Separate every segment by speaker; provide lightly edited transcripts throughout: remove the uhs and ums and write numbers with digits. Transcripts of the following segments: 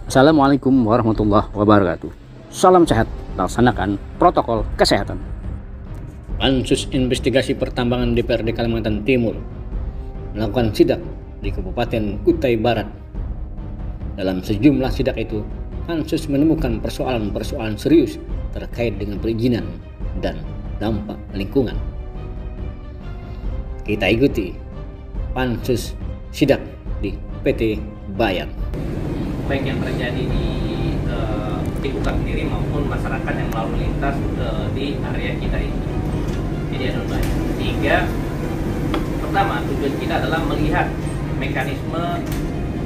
Speaker 1: Assalamualaikum warahmatullahi wabarakatuh. Salam sehat, laksanakan protokol kesehatan. Pansus Investigasi Pertambangan DPRD Kalimantan Timur melakukan sidak di Kabupaten Kutai Barat. Dalam sejumlah sidak itu, Pansus menemukan persoalan-persoalan serius terkait dengan perizinan dan dampak lingkungan. Kita ikuti Pansus sidak di PT Bayan.
Speaker 2: Baik yang terjadi di Kuta sendiri maupun masyarakat yang melalui lintas di area kita ini. Jadi ada banyak. Sehingga pertama tujuan kita adalah melihat mekanisme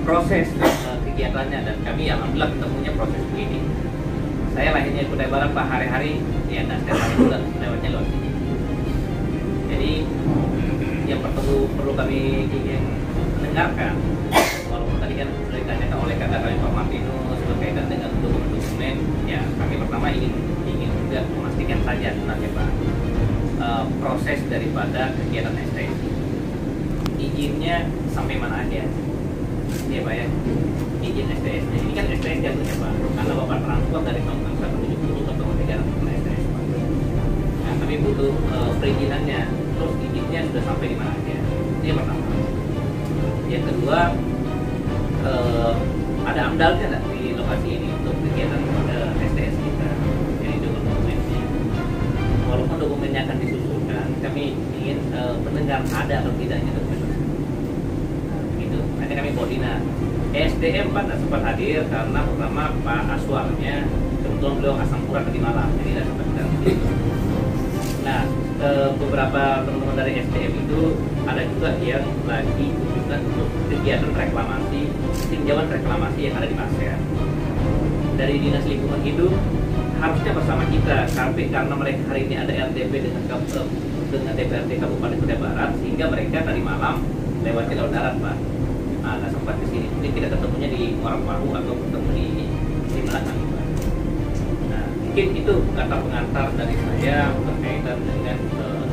Speaker 2: proses kegiatannya, dan kami alhamdulillah ketemunya proses begini. Saya lahirnya di Kutai Barat Pak, hari-hari ya nggak setiap hari juga lewatnya lewat sini. Jadi yang perlu kami ingin mendengarkan, walaupun tadi kan sudah ditanyakan oleh kakak kami Pak Martinus berkaitan dengan dokumen-dokumen, ya kami pertama ingin juga memastikan saja sebenarnya Pak, proses daripada kegiatan STS izinnya sampai mana aja ya Pak ya, izin STS nya ini kan STS jatuhnya Pak, karena Bapak transport dari tahun 1970 ke tahun 300 STS Pak. Nah kami butuh perizinannya, terus izinnya sudah sampai di mana aja, itu yang pertama. Yang kedua, ada amdalnya nggak di lokasi ini untuk kegiatan STS kita, jadi dokumennya. Walaupun dokumennya akan disusulkan, kami ingin mendengar ada atau tidaknya dokumen tersebut. Itu nanti kami koordinat. SDM Pak tidak sempat hadir karena pertama Pak Aswarnya kebetulan beliau asam urat tadi malam, jadi tidak sempat hadir. Nah, beberapa teman-teman dari SDM itu ada juga yang lagi kunjungan untuk kegiatan reklamasi, tinjauan reklamasi yang ada di Pasir. Dari Dinas Lingkungan Hidup harusnya bersama kita, tapi karena mereka hari ini ada RDP dengan DPRD Kabupaten Kutai Barat, sehingga mereka tadi malam lewatnya lewat darat Pak. Nggak sempat ke sini, mungkin kita ketemunya di Muara Pahu atau ketemu di Melaka Pak. Nah, mungkin itu kata pengantar dari saya berkaitan dengan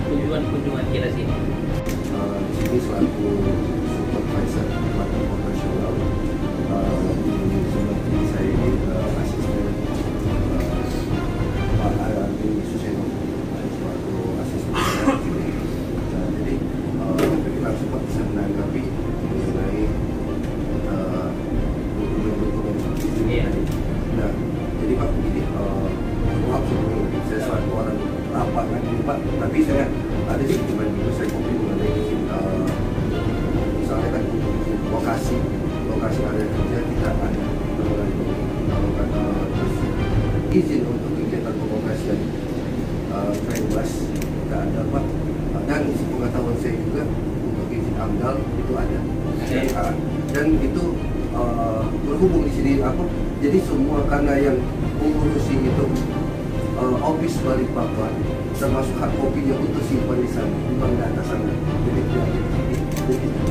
Speaker 2: tujuan kunjungan kita sini.
Speaker 3: Di sini selaku supervisor pelatihan operasional di seperti saya ini asisten Pak Ardi Suseno selaku asisten. Nah, jadi kita sempat bisa menanggapi mengenai dokumen seperti ini. Nah, jadi Pak begini, maaf sebelumnya saya selaku orang lapangan ini Pak, tapi saya ada sih dokumen dulu saya kopi mengenai izin, misalnya kan untuk izin lokasi ada kerja tidak ada terus izin untuk kegiatan pengoperasian train bus tidak ada Pak, dan sepengetahuan saya juga untuk izin AMDAL itu ada dan itu berhubung di sini apa, jadi semua karena yang mengurusi itu office Balikpapan termasuk hard copy-nya untuk simpan di sana, simpan di atas sana. Jadi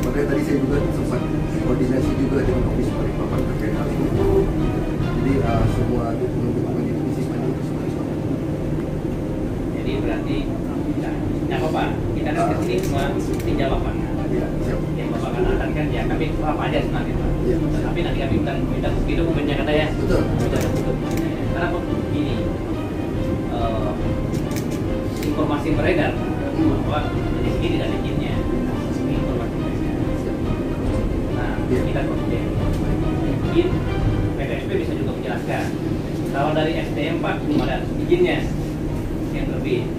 Speaker 3: makanya tadi saya juga sempat koordinasi juga dengan office Balikpapan terkait hal itu. Jadi semua dokumen-dokumen itu disimpan di office Balikpapan.
Speaker 2: Jadi berarti nggak apa-apa, kita kan kesini cuma tinjau lapangan.
Speaker 3: Ya, siap.
Speaker 2: Yang Bapak katakan kan ya kami apa aja sebenarnya Pak.
Speaker 3: Ya.
Speaker 2: Tapi nanti kami minta bukti dokumennya kata ya.
Speaker 3: Betul.
Speaker 2: Minta bukti dokumennya. Karena begini, informasi beredar bahwa di sini tidak ada izinnya. Ini informasi beredar. Nah, kita kemudian mungkin PTSP bisa juga menjelaskan. Kalau dari SDM Pak belum ada izinnya yang lebih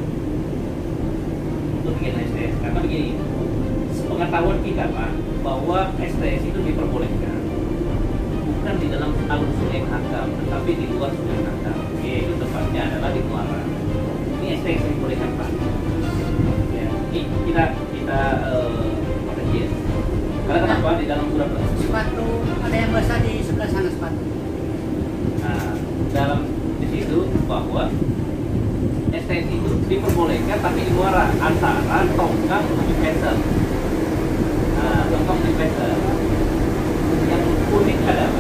Speaker 2: untuk kegiatan STS. Karena begini, pengetahuan kita Pak bahwa STS itu diperbolehkan bukan di dalam alur sungai Mahakam, tetapi di luar sungai Mahakam, yaitu tepatnya adalah di Muara. Ini STS yang diperbolehkan Pak. Ya, ini kita proteksi. Karena kenapa di dalam surat
Speaker 4: Sepatu ada yang basah di sebelah sana sepatu.
Speaker 2: Nah, dalam di situ bahwa STS itu diperbolehkan tapi di Muara antara tongkang menuju peser. Nah, tongkang menuju peser. Yang unik adalah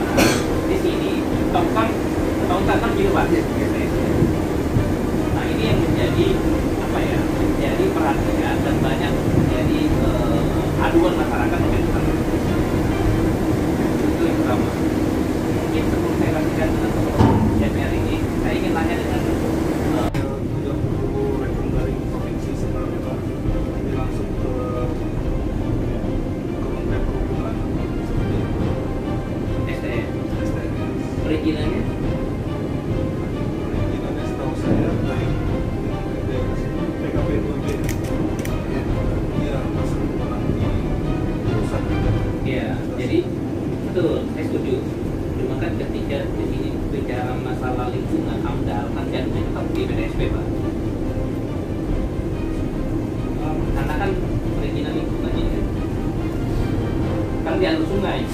Speaker 2: di sini tongkang kan gitu Pak. Nah, ini yang menjadi apa ya? Menjadi perhatian dan banyak menjadi aduan masyarakat mengenai itu yang pertama. Mungkin sebelum saya berkaitan dengan DPR ini, saya ingin tanya dengan
Speaker 5: 30 rekam dari provinsi sebenarnya Pak, ini langsung ke Kementerian Perhubungan seperti itu.
Speaker 2: SDM.
Speaker 5: STM.
Speaker 2: Perizinannya
Speaker 5: Perizinannya setahu saya dari PKPUB. Iya, masuk nanti pusat.
Speaker 2: ya, jadi betul, saya setuju. Cuma kan ketika di sini bicara masalah lingkungan AMDAL kan jatuhnya tetap di BDSP Pak. Karena kan perizinan lingkungan ini kan di alur sungai.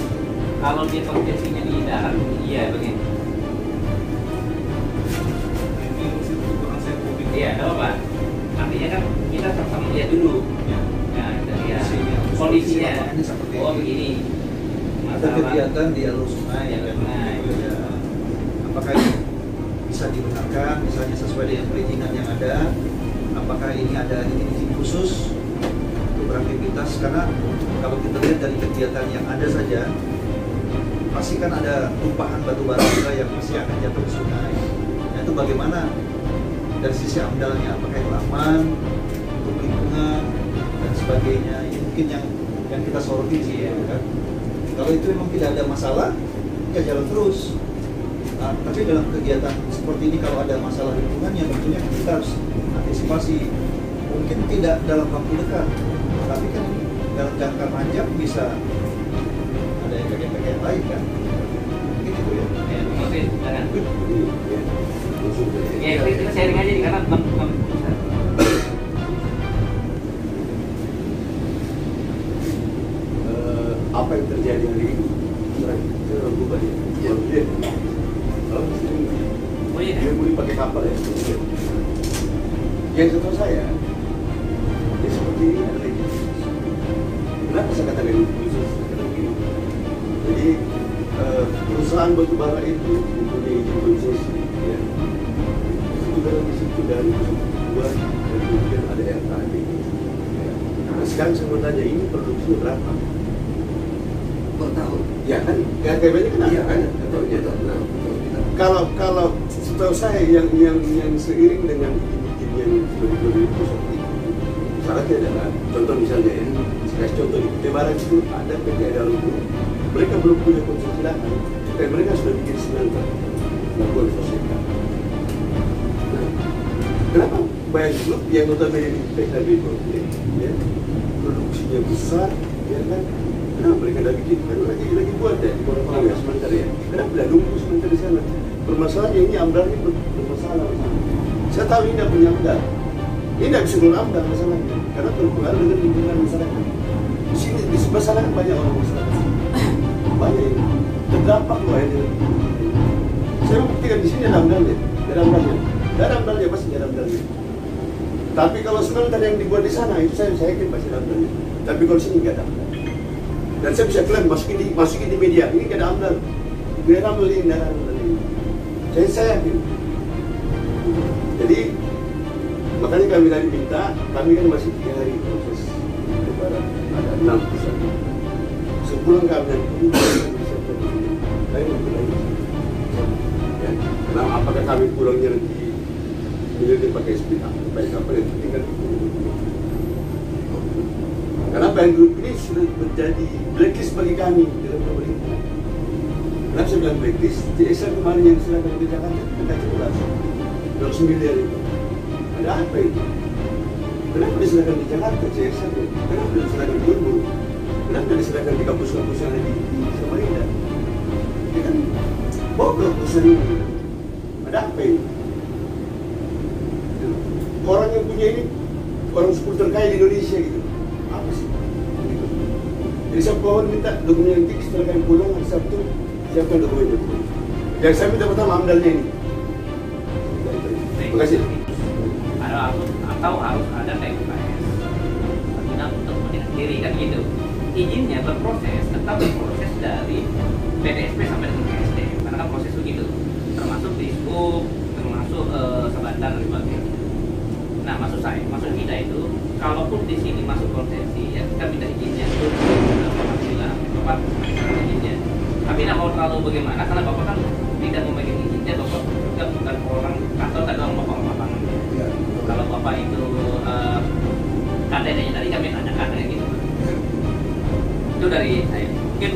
Speaker 2: Kalau dia konsesinya di darat, iya begini.
Speaker 5: Ini situ kurang saya publik.
Speaker 2: Iya, ada apa? Artinya kan kita sama-sama lihat dulu.
Speaker 5: Ya.
Speaker 2: Nah, dari ya,
Speaker 5: Kondisinya.
Speaker 2: kondisinya.
Speaker 6: Ini seperti
Speaker 2: Oh
Speaker 6: ini.
Speaker 2: begini.
Speaker 6: Ada kegiatan di alur sungai,
Speaker 2: Di alur
Speaker 6: kan?
Speaker 2: sungai.
Speaker 6: Ya. Apakah ini bisa digunakan, misalnya sesuai dengan perizinan yang ada? Apakah ini ada izin khusus untuk beraktivitas? Karena kalau kita lihat dari kegiatan yang ada saja, pasti kan ada tumpahan batu bara juga yang masih akan jatuh ke sungai. Nah, itu bagaimana dari sisi AMDAL-nya? Apakah itu aman untuk lingkungan dan sebagainya? Ini mungkin yang kita soroti sih, ya kan? Kalau itu memang tidak ada masalah, ya jalan terus. Nah, tapi dalam kegiatan seperti ini kalau ada masalah lingkungan, ya tentunya kita harus antisipasi. Mungkin tidak dalam waktu dekat, tapi kan dalam jangka panjang bisa ada efek-efek lain kan? Mungkin itu ya.
Speaker 2: Ya, oke, jangan.
Speaker 3: Ya, langsung ke
Speaker 2: Ya, kita sharing aja di karena bukan urusan.
Speaker 3: apa yang terjadi hari ini? Saya orang lupa dia. Ya, dia. Kalau
Speaker 2: Oh iya.
Speaker 3: dia boleh pakai kapal ya. Yang setahu saya, dia seperti ini adalah ini. Kenapa saya katakan ini khusus? Karena begini. Jadi perusahaan batubara itu mempunyai izin konsesi, ya. Itu dalam di situ dari buat dan kemudian ada RKB. Ya. Nah, sekarang saya mau tanya, ini produksinya berapa? Per tahun? Ya kan, RKB-nya kan ada kan? Ya, kalau setahu saya yang seiring dengan izin yang sudah diberi itu seperti itu. Syaratnya adalah, contoh misalnya ya, saya kasih contoh di Kutai Barat itu ada PT Adalo itu, mereka belum punya konsesi lahan, dan mereka sudah bikin smelter, lakukan fosilkan. Nah, kenapa bayar grup yang notabene di PKB itu, ya, produksinya besar, ya kan? Kenapa mereka dah bikin? Kan lagi buat ya, di bawah sementara ya. Kenapa dah nunggu sementara di sana? Permasalahannya ini AMDAL ini bermasalah. Saya tahu ini tidak punya AMDAL. Ini tidak bisa keluar AMDAL masalahnya, karena berpengaruh dengan lingkungan masyarakat. Di sini di sebelah sana kan banyak orang masyarakat, banyak yang terdampak loh ya. Saya membuktikan di sini ada AMDAL-nya, ada AMDAL-nya pasti ada AMDAL-nya. Tapi kalau smelter yang dibuat di sana itu saya yakin pasti ada AMDAL-nya. Tapi kalau sini nggak ada AMDAL. Dan saya bisa klaim masukin di media ini nggak ada AMDAL. Biar AMDAL ini nggak ada AMDAL ini. Saya yakin. Jadi makanya kami tadi minta, kami kan masih 3 hari proses lebaran, ada 6 pusat. Sebulan kami nanti bisa berdiri. Saya mau bilang ya, nah, apakah kami pulangnya nanti milih pakai SPA, pakai kapal yang penting kan itu. Karena Bayang Group ini sudah menjadi blacklist bagi kami dalam pemerintah. Kenapa saya bilang blacklist? CSR kemarin yang silakan ke Jakarta, kita jelas 200 miliar itu. Ada apa itu? Kenapa diserahkan di Jakarta CSR? Kenapa diserahkan di Ibu? Kenapa diserahkan di kampus-kampus yang ada di Samarinda? Ini kan bodoh perusahaan ini. Ada apa ini? Orang yang punya ini, orang 10 terkaya di Indonesia gitu. Apa sih? Gitu. Jadi saya mohon minta dokumen nanti setelah kami pulang hari Sabtu, siapkan dokumennya. Yang saya minta pertama AMDAL-nya ini. Terima kasih.
Speaker 2: Atau harus ada TKS guna untuk menilai diri kan gitu. Izinnya berproses, tetap berproses dari PDSP sampai dengan KSD, karena kan proses begitu, termasuk di SUB, termasuk sebandar dan sebagainya. Nah, maksud kita itu, kalaupun di sini masuk konsesi, ya kita minta izinnya itu Bapak bilang, Bapak izinnya. Tapi tidak mau terlalu bagaimana, karena Bapak kan tidak memegang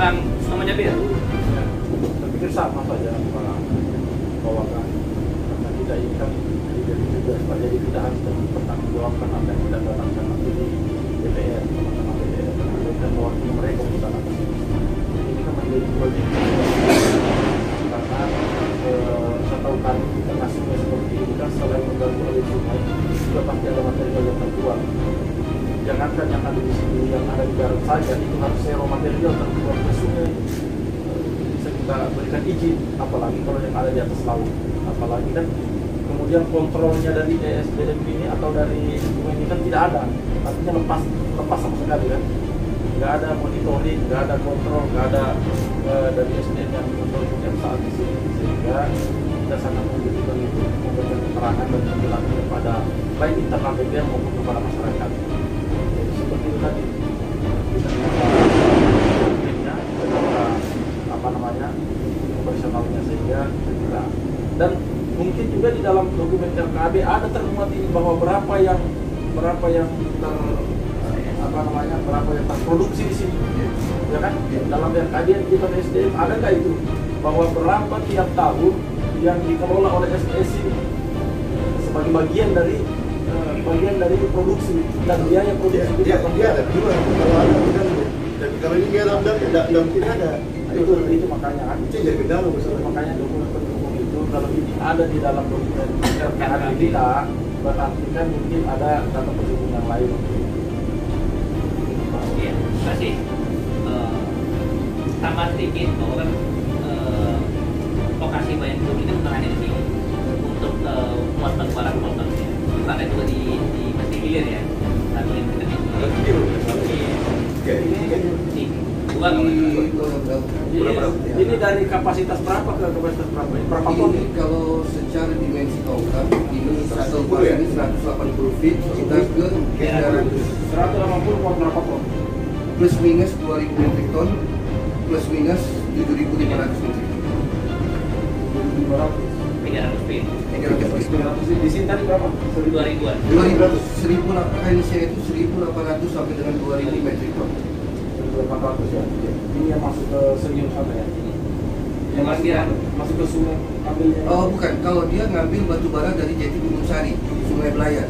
Speaker 2: Bang Sutomo Jabir?
Speaker 5: Saya pikir sama saja Pak Bawakan, karena kita ini kan jadi tugas Pak, jadi kita harus mempertanggungjawabkan apa yang kita katakan nanti di DPR, teman-teman DPR, dan mewakili mereka di sana. Ini kan menjadi kewajiban karena setahu kami kita nasibnya seperti ini kan, selain mengganggu air sungai, juga pasti ada material yang terbuang. Jangankan yang ada di sini, yang ada di darat saja, itu harus zero material terbuang ke sungai. Bisa kita berikan izin, apalagi kalau yang ada di atas laut. Apalagi kan kemudian kontrolnya dari ESDM ini atau dari sungai ini kan tidak ada, artinya lepas sama sekali kan. Nggak ada monitoring, nggak ada kontrol, nggak ada dari SDM yang kontrol yang saat di sini, sehingga kita sangat membutuhkan itu, memberikan keterangan dan penjelasan kepada baik internal DPR maupun kepada masyarakat. Jadi seperti itu tadi kita minta apa namanya operasionalnya, sehingga segera. Dan mungkin juga di dalam dokumen RKAB ada termuat ini bahwa berapa yang terproduksi di sini, ya kan? Dalam RKAB kita SDM ada nggak itu bahwa berapa tiap tahun yang dikelola oleh SDS ini sebagai bagian dari produksi dan biaya produksi
Speaker 6: Dia ada dua, kalau ada kan, dan kalau ini nggak ada, tidak mungkin ada.
Speaker 5: itu makanya kan
Speaker 6: Itu jadi kendala masalah.
Speaker 5: makanya dokumen pendukung itu kalau ini ada di dalam dokumen RKAB kita, berarti kan mungkin ada data pendukung yang lain.
Speaker 2: Iya, terima kasih. Tambah sedikit bahwa kan lokasi bayang bumi itu bukan hanya di sini untuk muat batu bara kontennya. Itu ada juga di Mesti Hilir ya. Satu yang kita ini dua
Speaker 5: Ini dari kapasitas berapa ke kapasitas berapa? Berapa ton?
Speaker 3: Ini kalau secara dimensi tongkang ini satu pas ini 180 feet, kita ke
Speaker 5: 180 buat berapa ton?
Speaker 3: plus minus 2000 metrik ton, plus minus 7500 metrik ton.
Speaker 2: 300 feet.
Speaker 3: 300 feet.
Speaker 5: 200 di sini tadi berapa?
Speaker 2: 2000-an.
Speaker 3: 1.800 itu 1.800 sampai dengan 2.000 metrik ton.
Speaker 5: 400 ya. Ini yang masuk ke Senyum sana ya. Yang masuk ke sungai ambilnya.
Speaker 3: Oh bukan, kalau dia ngambil batu bara dari Jati Gunung Sari, Sungai Belayan.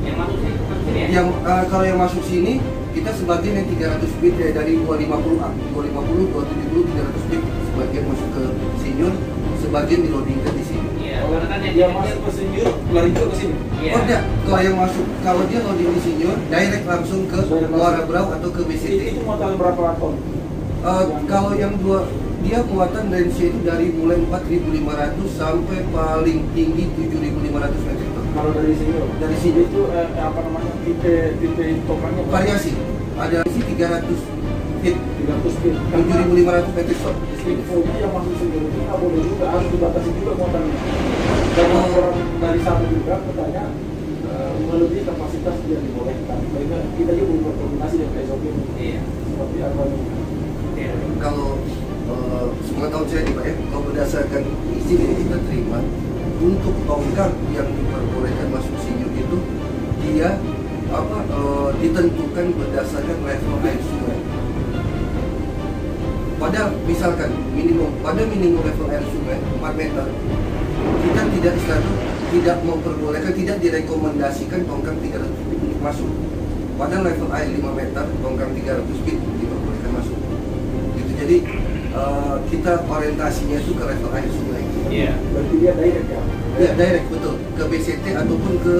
Speaker 2: Yang masuk sini ya?
Speaker 3: Yang kalau yang masuk sini kita sebagian yang 300 feet ya, dari 250 270, 300 feet sebagian masuk ke Sinyun, sebagian di loadingkan di sini.
Speaker 2: Iya, karena kan
Speaker 5: Dia masuk ke Senyum, lari juga ke sini.
Speaker 2: Iya.
Speaker 3: Oh enggak, kalau yang masuk, kalau dia loading di Sinyun, direct langsung ke Muara Brau atau ke BCT.
Speaker 5: Itu muatan berapa ton?
Speaker 3: Kalau yang dua, dia muatan range itu dari mulai 4.500 sampai paling tinggi 7.500 metrik ton.
Speaker 5: Kalau dari sini,
Speaker 3: Dari sini.
Speaker 5: itu apa namanya tipe tokannya
Speaker 3: Variasi, ada di 300 feet,
Speaker 5: 300 feet.
Speaker 3: 7.500 metrik ton.
Speaker 5: Infonya yang masuk sendiri itu nggak boleh juga, harus dibatasi juga muatannya. Dan orang dari sana juga katanya melebihi kapasitas yang dibolehkan. Sehingga kita juga berkoordinasi dengan SOP
Speaker 2: Iya.
Speaker 5: seperti apa ini.
Speaker 2: Iya.
Speaker 3: Kalau sepengetahuan saya nih Pak ya, kalau berdasarkan izin yang kita terima untuk tongkang yang diperbolehkan masuk Sinyun itu dia ditentukan berdasarkan level air sungai. Pada misalkan minimum level air sungai 4 meter, kita tidak memperbolehkan, tidak direkomendasikan tongkang 300 feet untuk masuk. Pada level air 5 meter, tongkang 300 feet diperbolehkan masuk. Gitu. Jadi kita orientasinya itu ke level air sungai.
Speaker 2: Iya.
Speaker 5: Berarti dia direct ya?
Speaker 3: Ya direct betul ke BCT ataupun ke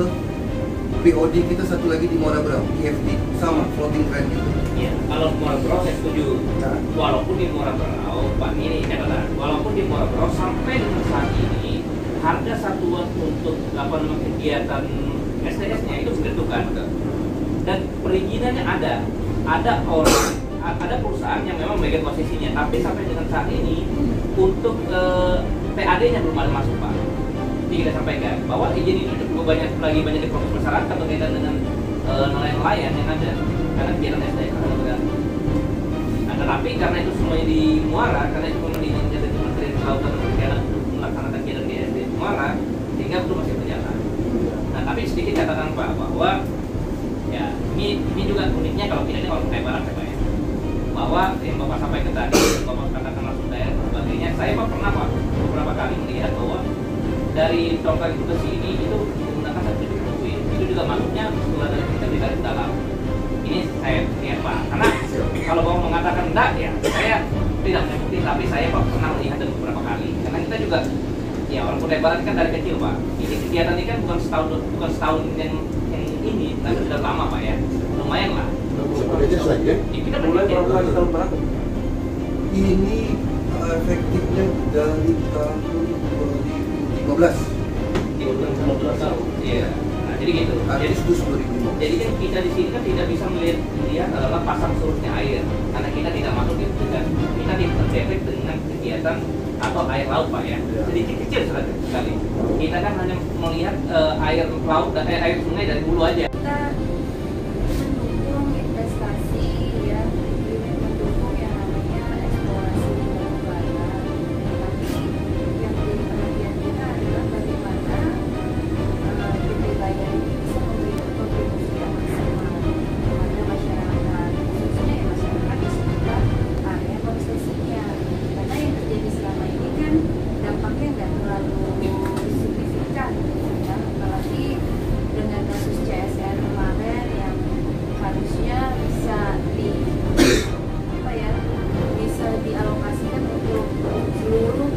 Speaker 3: POD kita satu lagi di Muara Brau, IFD sama floating crane gitu.
Speaker 2: Iya, kalau Muara Brau saya setuju.
Speaker 3: Nah.
Speaker 2: Walaupun di Muara Brau, Pak ini catatan. Walaupun di Muara Brau sampai dengan saat ini harga satuan untuk kegiatan SDS-nya itu ditentukan. Dan perizinannya ada ada perusahaan yang memang memegang posisinya, tapi sampai dengan saat ini untuk PAD-nya belum ada masuk Pak. Jadi kita sampaikan bahwa izin itu cukup banyak diproses masyarakat berkaitan dengan nelayan yang ada, karena kegiatan SDM ada bergantung. Nah, tetapi karena itu semuanya di Muara, karena itu memang diizinkan dari Kementerian Kelautan dan Perikanan untuk melaksanakan kegiatan di SD Muara, sehingga belum masih berjalan. Nah, tapi sedikit catatan Pak bahwa ya ini juga uniknya kalau kita ini kalau kayak barang Pak ya, bahwa yang Bapak sampaikan tadi, Bapak katakan langsung daerah dan sebagainya, saya Pak pernah Pak beberapa kali melihat bahwa dari tongkang itu ke sini itu menggunakan satu buih. Itu juga masuknya setelah dari kita di garis dalam. Ini saya lihat Pak, karena kalau Bapak mengatakan enggak ya, saya tidak mengikuti, tapi saya Pak pernah melihat dan beberapa kali. Karena kita juga ya walaupun lebaran kan dari kecil Pak. Ini kegiatan ini kan bukan setahun yang ini, tapi sudah lama Pak ya. Lumayan lah.
Speaker 3: Sebenarnya saja.
Speaker 2: Ya, kita
Speaker 5: Mulai
Speaker 2: berpikir.
Speaker 5: beroperasi tahun berapa?
Speaker 3: Ini efektifnya dari tahun 2015.
Speaker 2: Di bulan 15 tahun. Iya. Nah, jadi gitu. Jadi,
Speaker 3: Agustus 2015.
Speaker 2: jadi kan kita di sini kan tidak bisa melihat adalah pasang surutnya air, karena kita tidak masuk itu kan. Kita tidak terdetek dengan kegiatan atau air laut Pak ya. Sedikit kecil sekali. Kita kan hanya melihat air laut dan air sungai dari hulu aja.
Speaker 7: Kita mendukung investasi ya, mendukung yang namanya eksplorasi batu bara. Tapi yang menjadi perhatian kita adalah bagaimana PT Bayan ini bisa memberikan kontribusi yang maksimal kepada masyarakat, khususnya ya masyarakat di sekitar area konsesinya. Karena yang terjadi selama ini kan dampaknya nggak terlalu signifikan, ya, apalagi dengan kasus CSR kemarin yang harusnya bisa bisa dialokasikan untuk seluruh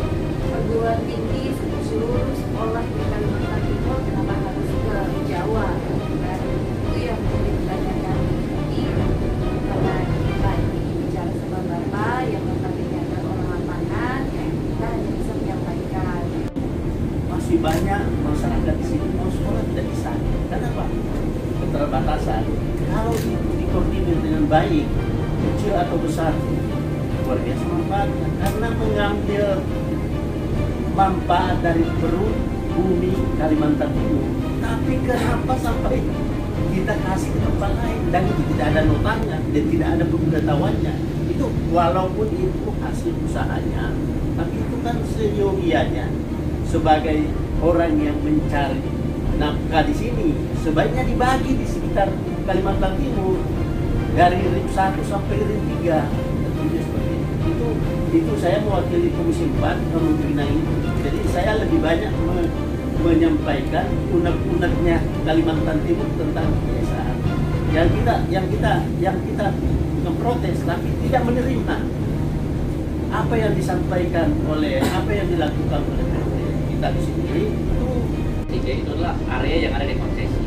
Speaker 7: perguruan tinggi, seluruh sekolah di Kalimantan Timur, kenapa harus ke Jawa? Dan itu yang menjadi pertanyaan kami. Karena kita ini bicara sama Bapak yang notabene adalah orang lapangan, kita hanya bisa menyampaikan.
Speaker 8: Masih banyak masyarakat di sini mau sekolah tidak bisa. Kenapa? Keterbatasan. Kalau itu dikoordinir dengan baik, kecil atau besar, luar biasa manfaatnya. Karena mengambil manfaat dari perut bumi Kalimantan Timur. Tapi kenapa sampai kita kasih ke tempat lain dan itu tidak ada notanya dan tidak ada pengetahuannya? Itu walaupun itu hasil usahanya, tapi itu kan seyogianya sebagai orang yang mencari nafkah di sini sebaiknya dibagi di sekitar Kalimantan Timur dari RIP 1 sampai RIP 3. Tentunya seperti itu saya mewakili Komisi 4 kemungkinan itu. Jadi saya lebih banyak menyampaikan unek-uneknya Kalimantan Timur tentang kebiasaan. Yang kita memprotes tapi tidak menerima apa yang disampaikan oleh apa yang dilakukan oleh kita di sini itu.
Speaker 2: Tiga itu adalah area yang ada di konsesi.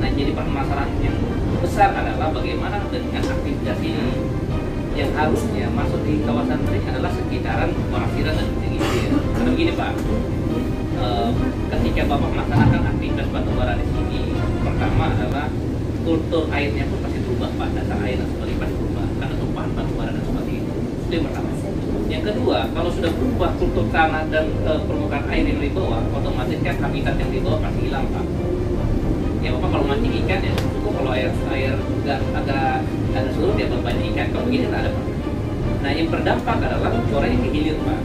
Speaker 2: Nah, jadi permasalahan yang besar adalah bagaimana dengan aktivitas ini yang harusnya masuk di kawasan ring adalah sekitaran Parasiran dan Tinggi. Karena begini Pak, ketika Bapak melaksanakan aktivitas batubara di sini, pertama adalah kultur airnya pun pasti berubah Pak, dasar air dan sebagainya pasti berubah karena tumpahan batubara dan sebagainya itu yang pertama. Yang kedua, kalau sudah berubah kultur tanah dan permukaan air yang di bawah, otomatis kan habitat yang di bawah pasti hilang Pak. Ya Bapak kalau mancing ikan ya cukup kalau air agak surut ya banyak ikan, kalau begini tidak ada Pak. Nah yang berdampak adalah orang yang kehilir Pak,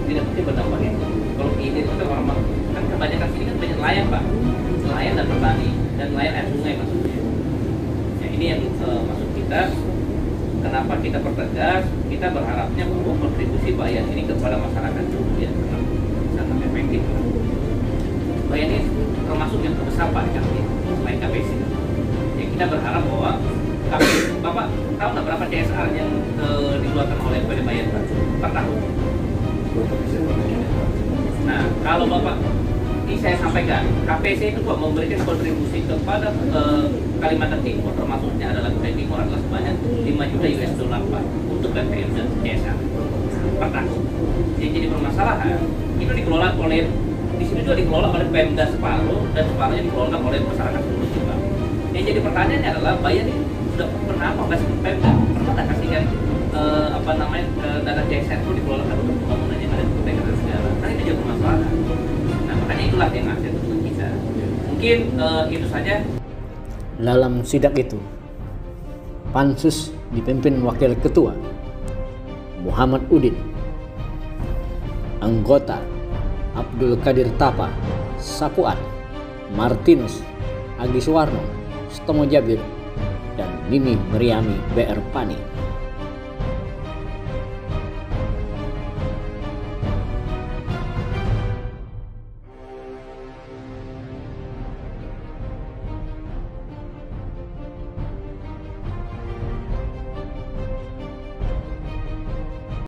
Speaker 2: tidak mungkin berdampak itu. Kalau kehilir itu orang kan kebanyakan sini kan banyak nelayan Pak, nelayan dan petani dan nelayan air sungai maksudnya. Ya ini yang maksud kita. Kenapa kita pertegas? Kita berharapnya bahwa kontribusi Bayan ini kepada masyarakat dulu ya sangat efektif. Bayan ini termasuk yang terbesar Pak kami selain KPC. Ya kita berharap bahwa Bapak tahu nggak berapa CSR yang dikeluarkan oleh PT Bayan Pak per tahun? Nah kalau Bapak ini saya sampaikan, KPC itu Pak memberikan kontribusi kepada Kalimantan Timur, termasuknya adalah Kalimantan Timur adalah sebanyak 5 juta US dollar Pak untuk BPM dan CSR per tahun. Jadi permasalahan itu dikelola oleh di sini juga dikelola oleh Pemda separuh dan separuhnya dikelola oleh masyarakat seluruh Pak. Yang jadi pertanyaannya adalah Bayan ini sudah pernah apa nggak sih Pemda pernah nggak kasihkan dana CSR itu dikelola untuk pembangunan yang ada di Kota Negara? Kan itu juga permasalahan. Nah makanya itulah yang ada untuk kita. Mungkin itu saja.
Speaker 1: Dalam sidak itu, Pansus dipimpin Wakil Ketua Muhammad Udin, anggota Abdul Qadir Tapa, Sapuat, Martinus, Agi Suwarno, Stomo Jabir, dan Mimi Meriami BR Pani.